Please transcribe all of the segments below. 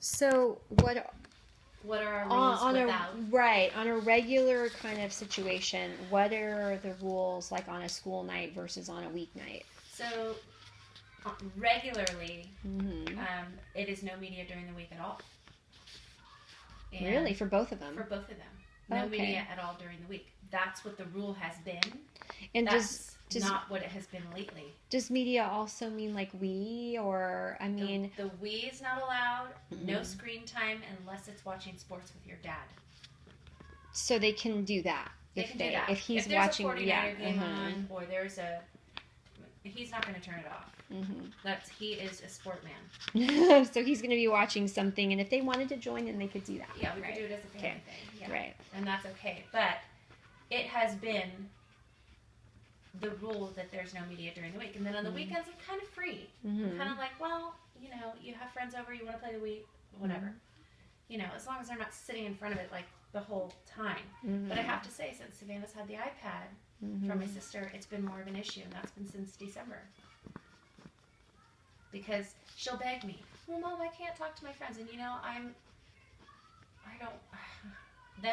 So what are our rules without? on a regular kind of situation, what are the rules like on a school night versus on a weeknight? So regularly, Mm-hmm. it is no media during the week at all. And really, for both of them? For both of them. No media at all during the week. That's what the rule has been. And that's not what it has been lately. Does media also mean like we, or I mean... The we is not allowed. Mm-hmm. No screen time unless it's watching sports with your dad. So they can do that. They can do that. If he's there's watching, a 49er game on, or there's a... He's not going to turn it off. Mm-hmm. He is a sport man. So he's going to be watching something, and if they wanted to join in, they could do that. Yeah, we could do it as a family thing. Yeah. Right. And that's okay. But it has been the rule that there's no media during the week. And then on the weekends, it's kind of free. Mm-hmm. Kind of like, well, you have friends over, you want to play the week, whatever. Mm-hmm. As long as they're not sitting in front of it like the whole time. Mm-hmm. But I have to say, since Savannah's had the iPad, from my sister, it's been more of an issue, and that's been since December. Because she'll beg me, well, Mom, I can't talk to my friends, and then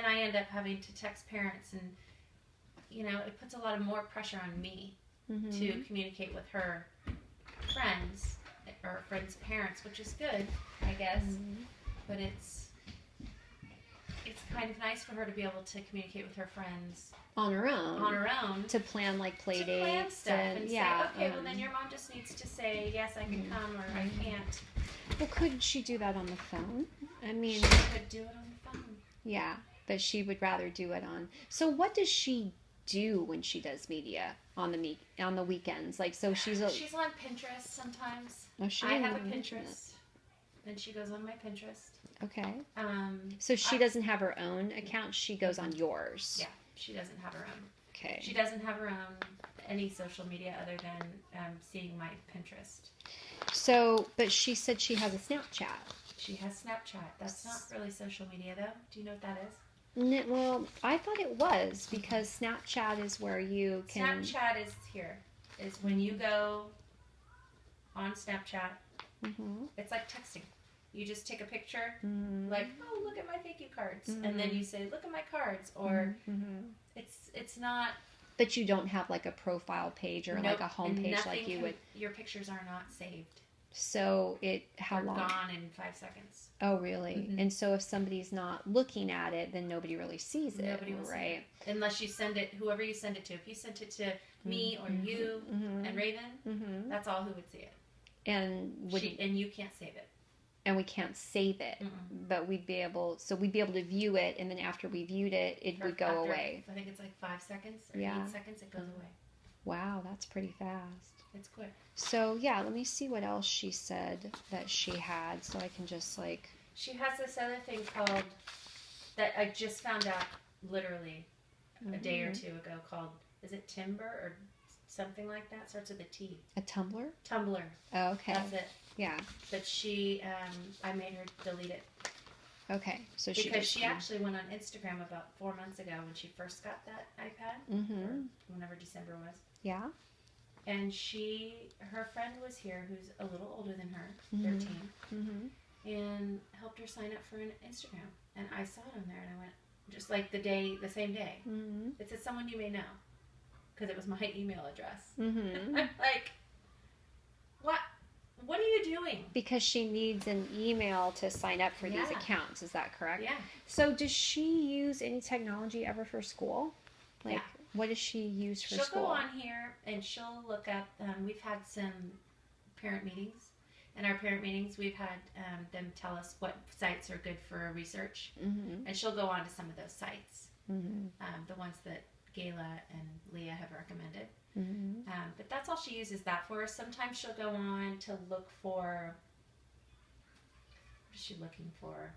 I end up having to text parents, and it puts a lot of more pressure on me to communicate with her friends, or friends' parents, which is good, I guess, but it's kind of nice for her to be able to communicate with her friends on her own to plan like play dates plan stuff and say, okay, well then your mom just needs to say yes, I can come, or I can't. Well, could she do that on the phone? I mean, she could do it on the phone. Yeah, but she would rather do it on. So what does she do when she does media on the weekends? Like, so she's on Pinterest sometimes. Oh, I have a Pinterest. And she goes on my Pinterest. Okay. So she doesn't have her own account. She goes on yours. Yeah, she doesn't have her own. Okay. She doesn't have her own any social media other than seeing my Pinterest. So, but she said she has a Snapchat. She has Snapchat. That's not really social media, though. Do you know what that is? Well, I thought it was, because Snapchat is where you can... Snapchat is when you go on Snapchat. Mm-hmm. It's like texting. You just take a picture, like, oh, look at my thank you cards, and then you say, look at my cards, or it's not. But you don't have like a profile page or like a home page like you would. Your pictures are not saved. So how long? Gone in 5 seconds. Oh, really? Mm-hmm. And so if somebody's not looking at it, then nobody really sees it. Nobody will see it. Unless you send it, whoever you send it to. If you sent it to me or you and Raven, that's all who would see it. And you can't save it. And we can't save it, but we'd be able to view it, and then after we viewed it, it would go away. I think it's like 5 seconds or 8 seconds, it goes away. Wow, that's pretty fast. It's quick. So, yeah, let me see what else she said that she had, so I can just like... She has this other thing called, that I just found out literally a day or two ago, called, is it Timber or something like that? Starts with a T. A Tumblr? Tumblr. Oh, okay. That's it. Yeah. But I made her delete it. Okay. So because she actually went on Instagram about 4 months ago when she first got that iPad. Or whenever December was. Yeah. And her friend was here who's a little older than her, 13, and helped her sign up for an Instagram. And I saw it on there, and I went, just like the same day. It said someone you may know, because it was my email address. I'm like, what? What are you doing? Because she needs an email to sign up for these accounts. Is that correct? Yeah. So does she use any technology ever for school? Like, what does she use for school? She'll go on here and she'll look up, we've had some parent meetings. In our parent meetings, we've had them tell us what sites are good for research. And she'll go on to some of those sites. The ones that Gayla and Leah have recommended. But that's all she uses that for. Sometimes she'll go on to look for, what is she looking for?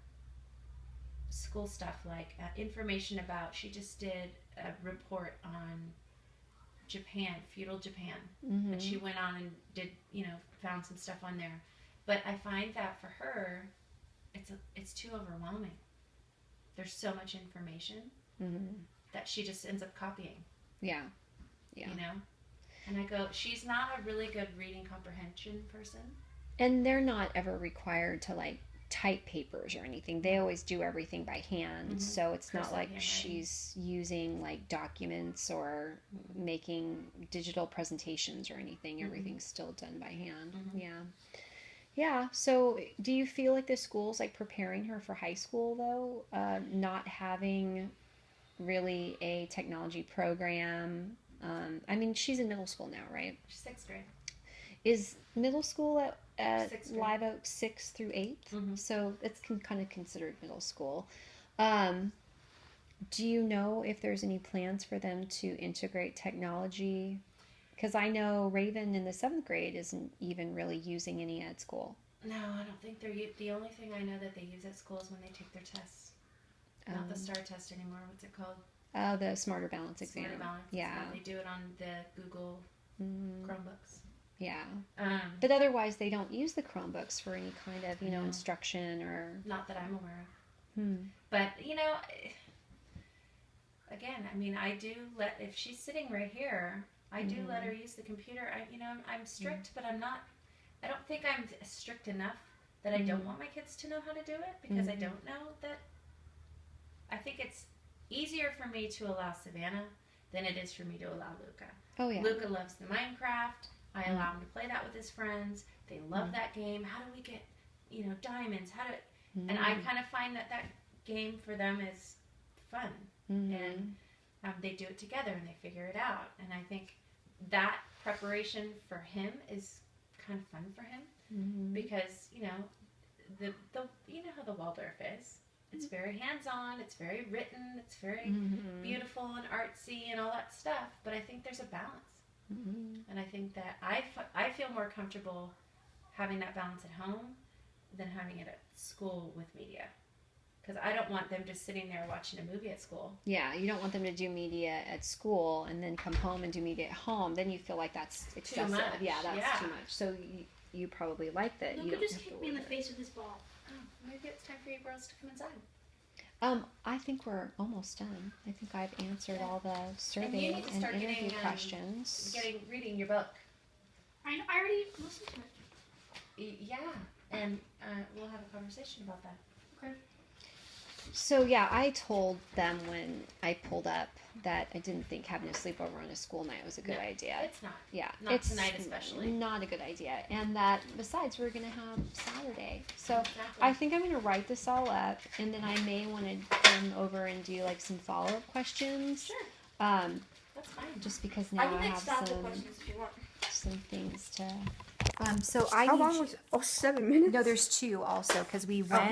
School stuff, like information about, she just did a report on Japan, feudal Japan. And she went on and did, found some stuff on there. But I find that for her, it's too overwhelming. There's so much information that she just ends up copying. Yeah. And I go, she's not a really good reading comprehension person. And they're not ever required to like type papers or anything. They always do everything by hand, so it's not Cursive like handwriting. she's using like documents or making digital presentations or anything. Everything's still done by hand. Yeah. So do you feel like the school's like preparing her for high school though, not having really a technology program? I mean, she's in middle school now, right? She's 6th grade. Is middle school at Sixth grade. Live Oak 6th through 8th? So it's kind of considered middle school. Do you know if there's any plans for them to integrate technology? Because I know Raven in the 7th grade isn't even really using any at school. No, I don't think they're. The only thing I know that they use at school is when they take their tests. Not the STAR test anymore. What's it called? The Smarter Balance exam. Smarter Balance. Yeah. They do it on the Google Chromebooks. Yeah. But otherwise, they don't use the Chromebooks for any kind of, No. instruction or... Not that I'm aware of. But, again, I mean, I do if she's sitting right here, I do let her use the computer. I'm strict, but I don't think I'm strict enough that I don't want my kids to know how to do it, because I don't know that. I think it's easier for me to allow Savannah than it is for me to allow Luca. Oh, yeah. Luca loves the Minecraft. I allow him to play that with his friends. They love that game. How do we get, diamonds? And I kind of find that game for them is fun. And they do it together and they figure it out. And I think that preparation for him is kind of fun for him, because, the how the Waldorf is. It's very hands-on, it's very written, it's very beautiful and artsy and all that stuff, but I think there's a balance. And I think that I feel more comfortable having that balance at home than having it at school with media. Because I don't want them just sitting there watching a movie at school. Yeah, you don't want them to do media at school and then come home and do media at home. Then you feel like that's excessive. Too much. Yeah, that's too much. So you probably like that. Luca You don't just have to kicked me in the worry. face with his ball. Oh, maybe it's time for you girls to come inside. I think we're almost done. I think I've answered all the survey need to and start interview getting, questions. Reading your book. I already listened to it. Yeah, and we'll have a conversation about that. Okay. So yeah, I told them when I pulled up that I didn't think having a sleepover on a school night was a good No, idea. It's not. Yeah, Not it's tonight especially. not a good idea. And that besides, we're gonna have Saturday, so Exactly. I think I'm gonna write this all up, and then I may want to come over and do like some follow-up questions. Sure. That's fine. Just because I now can I like have stop the some questions if you want. things to. So I How need long was? Oh, 7 minutes. No, there's two also because we went.